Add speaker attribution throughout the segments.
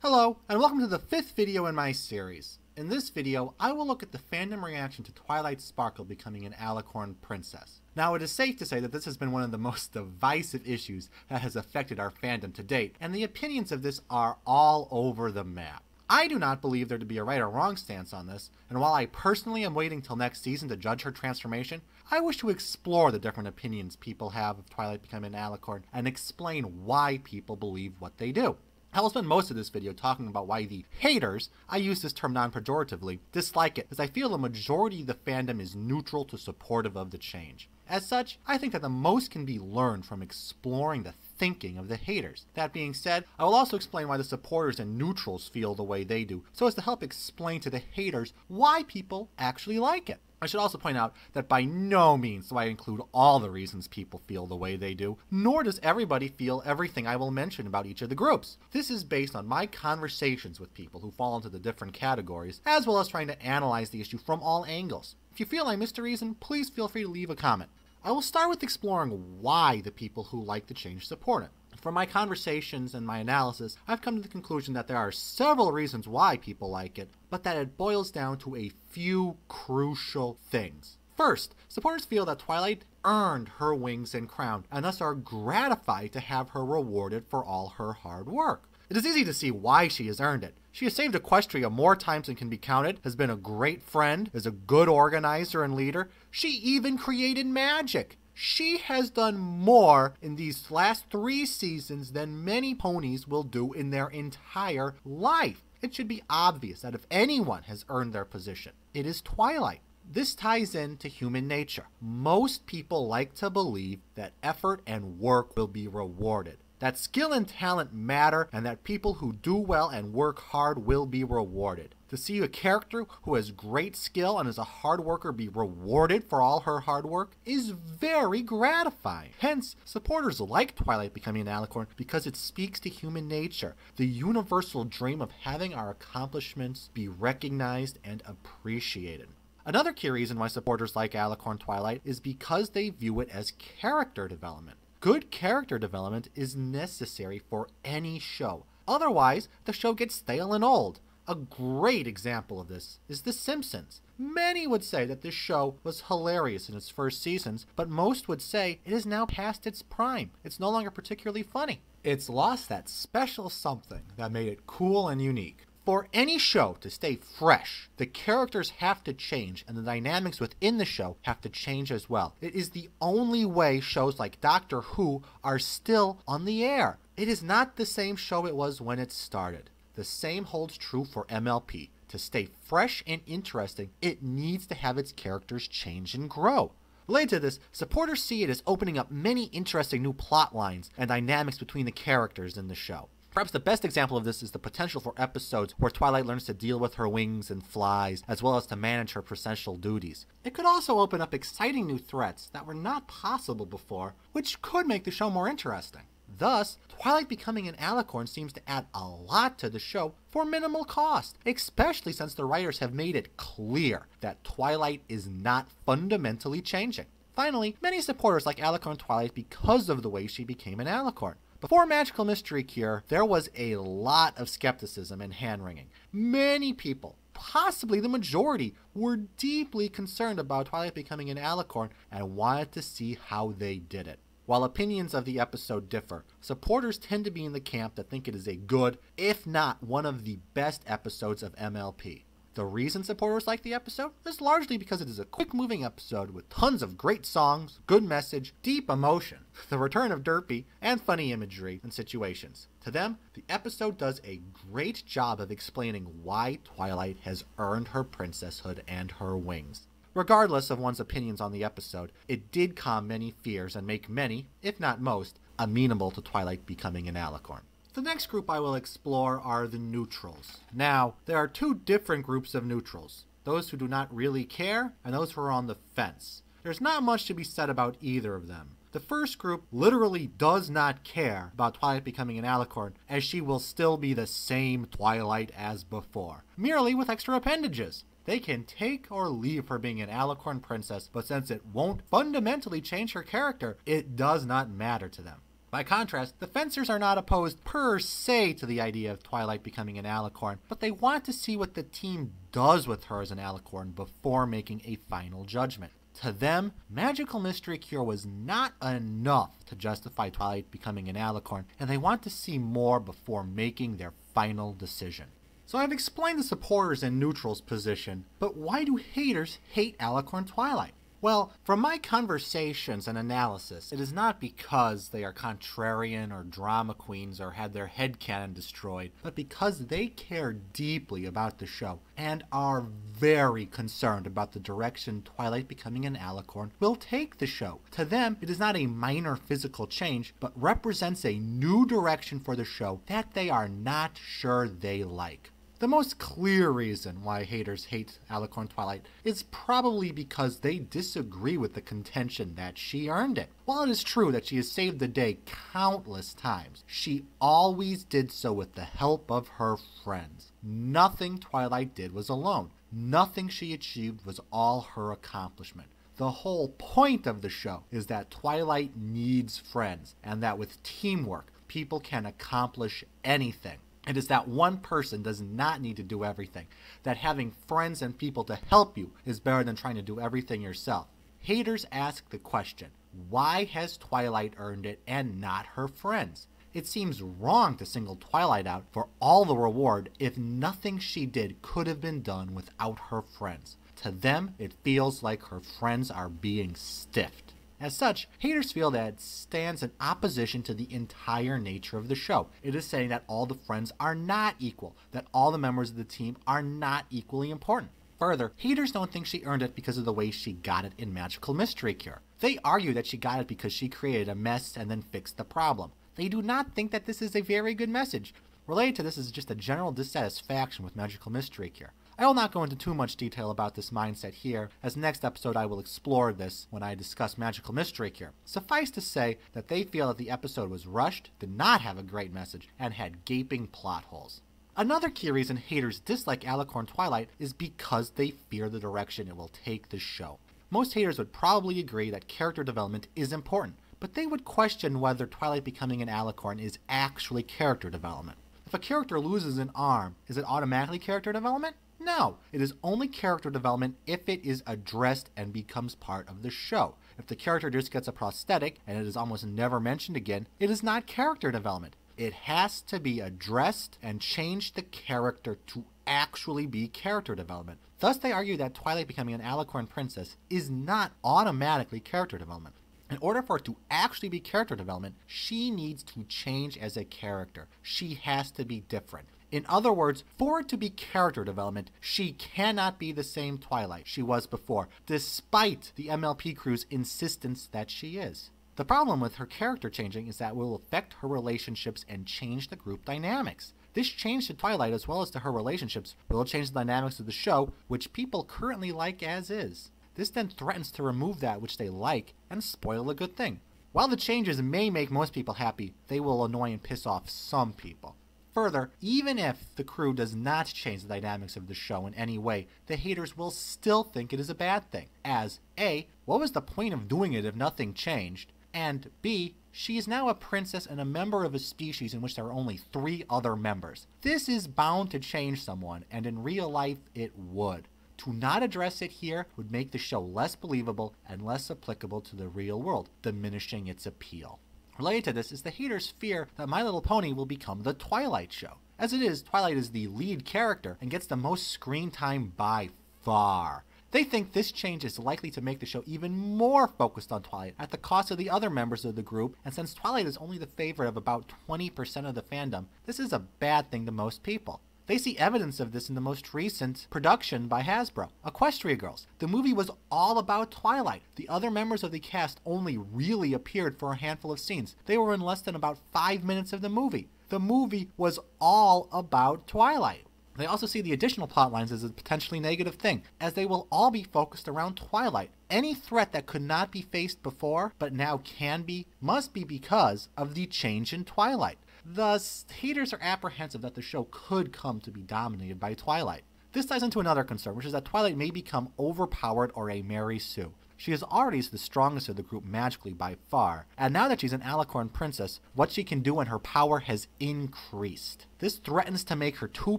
Speaker 1: Hello, and welcome to the 5th video in my series. In this video, I will look at the fandom reaction to Twilight Sparkle becoming an Alicorn princess. Now, it is safe to say that this has been one of the most divisive issues that has affected our fandom to date, and the opinions of this are all over the map. I do not believe there to be a right or wrong stance on this, and while I personally am waiting till next season to judge her transformation, I wish to explore the different opinions people have of Twilight becoming an Alicorn and explain why people believe what they do. I will spend most of this video talking about why the haters, I use this term non-pejoratively, dislike it, as I feel the majority of the fandom is neutral to supportive of the change. As such, I think that the most can be learned from exploring the thinking of the haters. That being said, I will also explain why the supporters and neutrals feel the way they do, so as to help explain to the haters why people actually like it. I should also point out that by no means do I include all the reasons people feel the way they do, nor does everybody feel everything I will mention about each of the groups. This is based on my conversations with people who fall into the different categories, as well as trying to analyze the issue from all angles. If you feel I missed a reason, please feel free to leave a comment. I will start with exploring why the people who like the change support it. From my conversations and my analysis, I've come to the conclusion that there are several reasons why people like it, but that it boils down to a few crucial things. First, supporters feel that Twilight earned her wings and crown, and thus are gratified to have her rewarded for all her hard work. It is easy to see why she has earned it. She has saved Equestria more times than can be counted, has been a great friend, is a good organizer and leader. She even created magic. She has done more in these last 3 seasons than many ponies will do in their entire life. It should be obvious that if anyone has earned their position, it is Twilight. This ties into human nature. Most people like to believe that effort and work will be rewarded, that skill and talent matter, and that people who do well and work hard will be rewarded. To see a character who has great skill and is a hard worker be rewarded for all her hard work is very gratifying. Hence, supporters like Twilight becoming an Alicorn because it speaks to human nature, the universal dream of having our accomplishments be recognized and appreciated. Another key reason why supporters like Alicorn Twilight is because they view it as character development. Good character development is necessary for any show. Otherwise, the show gets stale and old. A great example of this is The Simpsons. Many would say that this show was hilarious in its first seasons, but most would say it is now past its prime. It's no longer particularly funny. It's lost that special something that made it cool and unique. For any show to stay fresh, the characters have to change and the dynamics within the show have to change as well. It is the only way shows like Doctor Who are still on the air. It is not the same show it was when it started. The same holds true for MLP. To stay fresh and interesting, it needs to have its characters change and grow. Related to this, supporters see it as opening up many interesting new plot lines and dynamics between the characters in the show. Perhaps the best example of this is the potential for episodes where Twilight learns to deal with her wings and flies, as well as to manage her processional duties. It could also open up exciting new threats that were not possible before, which could make the show more interesting. Thus, Twilight becoming an Alicorn seems to add a lot to the show for minimal cost, especially since the writers have made it clear that Twilight is not fundamentally changing. Finally, many supporters like Alicorn Twilight because of the way she became an Alicorn. Before Magical Mystery Cure, there was a lot of skepticism and hand-wringing. Many people, possibly the majority, were deeply concerned about Twilight becoming an Alicorn and wanted to see how they did it. While opinions of the episode differ, supporters tend to be in the camp that think it is a good, if not one of the best episodes of MLP. The reason supporters like the episode is largely because it is a quick-moving episode with tons of great songs, good message, deep emotion, the return of Derpy, and funny imagery and situations. To them, the episode does a great job of explaining why Twilight has earned her princesshood and her wings. Regardless of one's opinions on the episode, it did calm many fears and make many, if not most, amenable to Twilight becoming an Alicorn. The next group I will explore are the neutrals. Now, there are 2 different groups of neutrals, those who do not really care and those who are on the fence. There's not much to be said about either of them. The first group literally does not care about Twilight becoming an Alicorn, as she will still be the same Twilight as before, merely with extra appendages. They can take or leave her being an Alicorn princess, but since it won't fundamentally change her character, it does not matter to them. By contrast, the fencers are not opposed per se to the idea of Twilight becoming an alicorn, but they want to see what the team does with her as an alicorn before making a final judgment. To them, Magical Mystery Cure was not enough to justify Twilight becoming an alicorn, and they want to see more before making their final decision. So I've explained the supporters and neutrals position, but why do haters hate Alicorn Twilight? Well, from my conversations and analysis, it is not because they are contrarian or drama queens or had their headcanon destroyed, but because they care deeply about the show and are very concerned about the direction Twilight becoming an alicorn will take the show. To them, it is not a minor physical change, but represents a new direction for the show that they are not sure they like. The most clear reason why haters hate Alicorn Twilight is probably because they disagree with the contention that she earned it. While it is true that she has saved the day countless times, she always did so with the help of her friends. Nothing Twilight did was alone. Nothing she achieved was all her accomplishment. The whole point of the show is that Twilight needs friends, and that with teamwork, people can accomplish anything. It is that one person does not need to do everything, that having friends and people to help you is better than trying to do everything yourself. Haters ask the question, why has Twilight earned it and not her friends? It seems wrong to single Twilight out for all the reward if nothing she did could have been done without her friends. To them, it feels like her friends are being stiffed. As such, haters feel that it stands in opposition to the entire nature of the show. It is saying that all the friends are not equal, that all the members of the team are not equally important. Further, haters don't think she earned it because of the way she got it in Magical Mystery Cure. They argue that she got it because she created a mess and then fixed the problem. They do not think that this is a very good message. Related to this is just a general dissatisfaction with Magical Mystery Cure. I will not go into too much detail about this mindset here, as next episode I will explore this when I discuss Magical Mystery Cure. Suffice to say that they feel that the episode was rushed, did not have a great message, and had gaping plot holes. Another key reason haters dislike Alicorn Twilight is because they fear the direction it will take the show. Most haters would probably agree that character development is important, but they would question whether Twilight becoming an Alicorn is actually character development. If a character loses an arm, is it automatically character development? No, it is only character development if it is addressed and becomes part of the show. If the character just gets a prosthetic and it is almost never mentioned again, it is not character development. It has to be addressed and change the character to actually be character development. Thus, they argue that Twilight becoming an Alicorn princess is not automatically character development. In order for it to actually be character development, she needs to change as a character. She has to be different. In other words, for it to be character development, she cannot be the same Twilight she was before, despite the MLP crew's insistence that she is. The problem with her character changing is that it will affect her relationships and change the group dynamics. This change to Twilight as well as to her relationships will change the dynamics of the show, which people currently like as is. This then threatens to remove that which they like and spoil a good thing. While the changes may make most people happy, they will annoy and piss off some people. Further, even if the crew does not change the dynamics of the show in any way, the haters will still think it is a bad thing, as A, what was the point of doing it if nothing changed? And B, she is now a princess and a member of a species in which there are only 3 other members. This is bound to change someone, and in real life it would. To not address it here would make the show less believable and less applicable to the real world, diminishing its appeal. Related to this is the haters' fear that My Little Pony will become the Twilight show. As it is, Twilight is the lead character and gets the most screen time by far. They think this change is likely to make the show even more focused on Twilight at the cost of the other members of the group, and since Twilight is only the favorite of about 20% of the fandom, this is a bad thing to most people. They see evidence of this in the most recent production by Hasbro, Equestria Girls. The movie was all about Twilight. The other members of the cast only really appeared for a handful of scenes. They were in less than about 5 minutes of the movie. The movie was all about Twilight. They also see the additional plot lines as a potentially negative thing, as they will all be focused around Twilight. Any threat that could not be faced before, but now can be, must be because of the change in Twilight. Thus, haters are apprehensive that the show could come to be dominated by Twilight. This ties into another concern, which is that Twilight may become overpowered or a Mary Sue. She is already the strongest of the group magically by far, and now that she's an Alicorn princess, what she can do and her power has increased. This threatens to make her too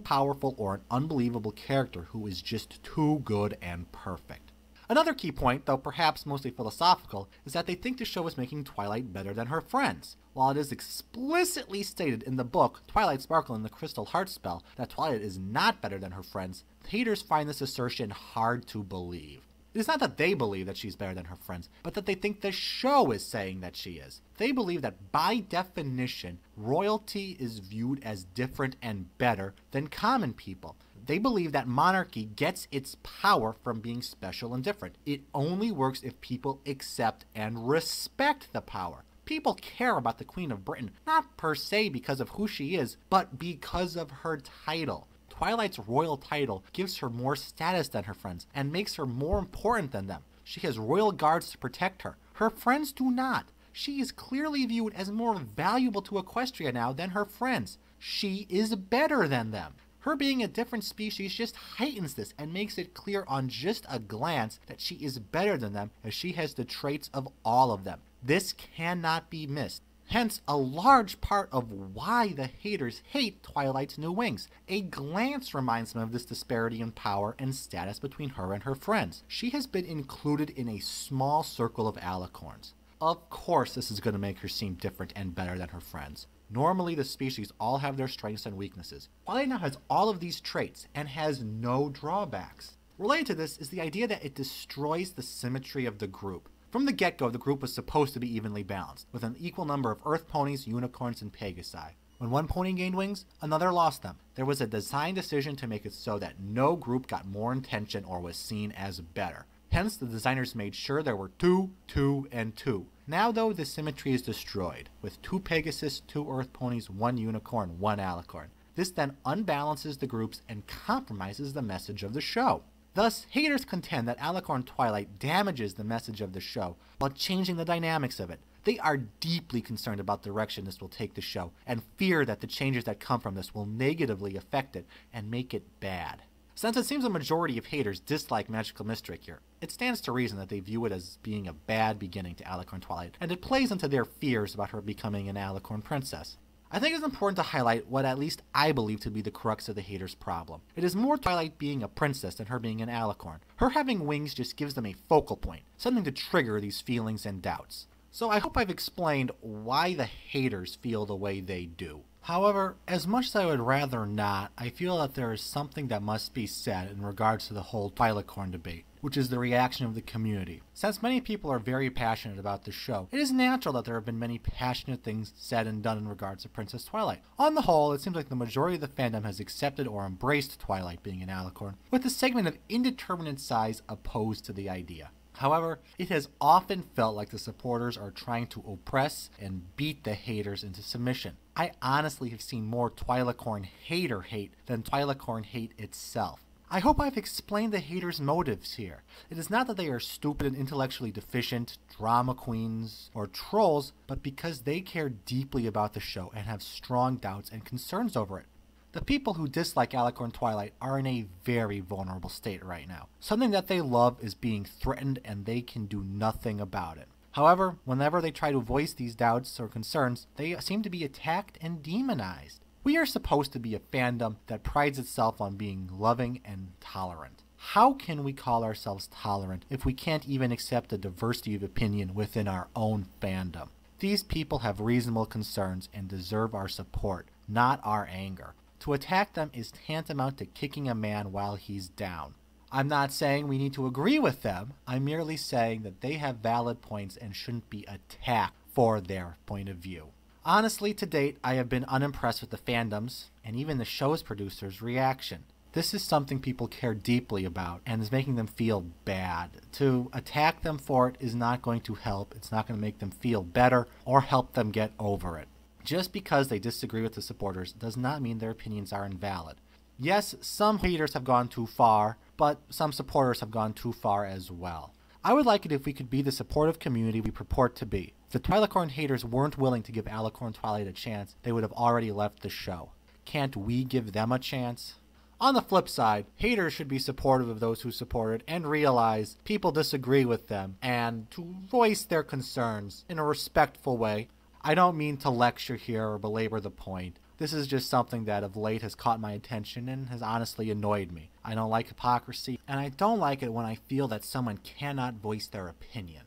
Speaker 1: powerful or an unbelievable character who is just too good and perfect. Another key point, though perhaps mostly philosophical, is that they think the show is making Twilight better than her friends. While it is explicitly stated in the book Twilight Sparkle and the Crystal Heart Spell that Twilight is not better than her friends, the haters find this assertion hard to believe. It is not that they believe that she's better than her friends, but that they think the show is saying that she is. They believe that by definition, royalty is viewed as different and better than common people. They believe that monarchy gets its power from being special and different. It only works if people accept and respect the power. People care about the Queen of Britain, not per se because of who she is, but because of her title. Twilight's royal title gives her more status than her friends and makes her more important than them. She has royal guards to protect her. Her friends do not. She is clearly viewed as more valuable to Equestria now than her friends. She is better than them. Her being a different species just heightens this and makes it clear on just a glance that she is better than them, as she has the traits of all of them. This cannot be missed. Hence, a large part of why the haters hate Twilight's new wings. A glance reminds them of this disparity in power and status between her and her friends. She has been included in a small circle of Alicorns. Of course, this is going to make her seem different and better than her friends. Normally, the species all have their strengths and weaknesses. Twilight now has all of these traits and has no drawbacks. Related to this is the idea that it destroys the symmetry of the group. From the get-go, the group was supposed to be evenly balanced, with an equal number of Earth ponies, unicorns, and Pegasi. When one pony gained wings, another lost them. There was a design decision to make it so that no group got more attention or was seen as better. Hence, the designers made sure there were 2, 2, and 2. Now, though, the symmetry is destroyed, with 2 Pegasus, 2 Earth ponies, 1 unicorn, 1 Alicorn. This then unbalances the groups and compromises the message of the show. Thus, haters contend that Alicorn Twilight damages the message of the show while changing the dynamics of it. They are deeply concerned about the direction this will take the show and fear that the changes that come from this will negatively affect it and make it bad. Since it seems a majority of haters dislike Magical Mystic here, it stands to reason that they view it as being a bad beginning to Alicorn Twilight, and it plays into their fears about her becoming an Alicorn princess. I think it's important to highlight what at least I believe to be the crux of the haters' problem. It is more Twilight being a princess than her being an Alicorn. Her having wings just gives them a focal point, something to trigger these feelings and doubts. So I hope I've explained why the haters feel the way they do. However, as much as I would rather not, I feel that there is something that must be said in regards to the whole Twilicorn debate, which is the reaction of the community. Since many people are very passionate about the show, it is natural that there have been many passionate things said and done in regards to Princess Twilight. On the whole, it seems like the majority of the fandom has accepted or embraced Twilight being an Alicorn, with a segment of indeterminate size opposed to the idea. However, it has often felt like the supporters are trying to oppress and beat the haters into submission. I honestly have seen more Twilicorn hater hate than Twilicorn hate itself. I hope I've explained the haters' motives here. It is not that they are stupid and intellectually deficient, drama queens, or trolls, but because they care deeply about the show and have strong doubts and concerns over it. The people who dislike Alicorn Twilight are in a very vulnerable state right now. Something that they love is being threatened and they can do nothing about it. However, whenever they try to voice these doubts or concerns, they seem to be attacked and demonized. We are supposed to be a fandom that prides itself on being loving and tolerant. How can we call ourselves tolerant if we can't even accept the diversity of opinion within our own fandom? These people have reasonable concerns and deserve our support, not our anger. To attack them is tantamount to kicking a man while he's down. I'm not saying we need to agree with them. I'm merely saying that they have valid points and shouldn't be attacked for their point of view. Honestly, to date, I have been unimpressed with the fandom's, and even the show's producers' reaction. This is something people care deeply about and is making them feel bad. To attack them for it is not going to help. It's not going to make them feel better or help them get over it. Just because they disagree with the supporters does not mean their opinions are invalid. Yes, some haters have gone too far, but some supporters have gone too far as well. I would like it if we could be the supportive community we purport to be. If the Twilicorn haters weren't willing to give Alicorn Twilight a chance, they would have already left the show. Can't we give them a chance? On the flip side, haters should be supportive of those who support it and realize people disagree with them and to voice their concerns in a respectful way. I don't mean to lecture here or belabor the point. This is just something that of late has caught my attention and has honestly annoyed me. I don't like hypocrisy, and I don't like it when I feel that someone cannot voice their opinion.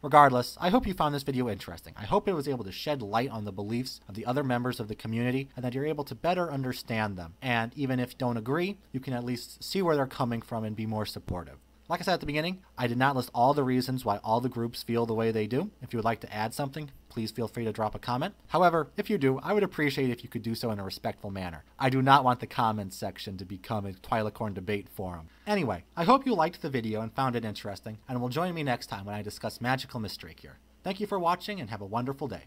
Speaker 1: Regardless, I hope you found this video interesting. I hope it was able to shed light on the beliefs of the other members of the community and that you're able to better understand them. And even if you don't agree, you can at least see where they're coming from and be more supportive. Like I said at the beginning, I did not list all the reasons why all the groups feel the way they do. If you would like to add something, please feel free to drop a comment. However, if you do, I would appreciate if you could do so in a respectful manner. I do not want the comments section to become a Twilicorn debate forum. Anyway, I hope you liked the video and found it interesting, and will join me next time when I discuss Magical Mistake here. Thank you for watching and have a wonderful day.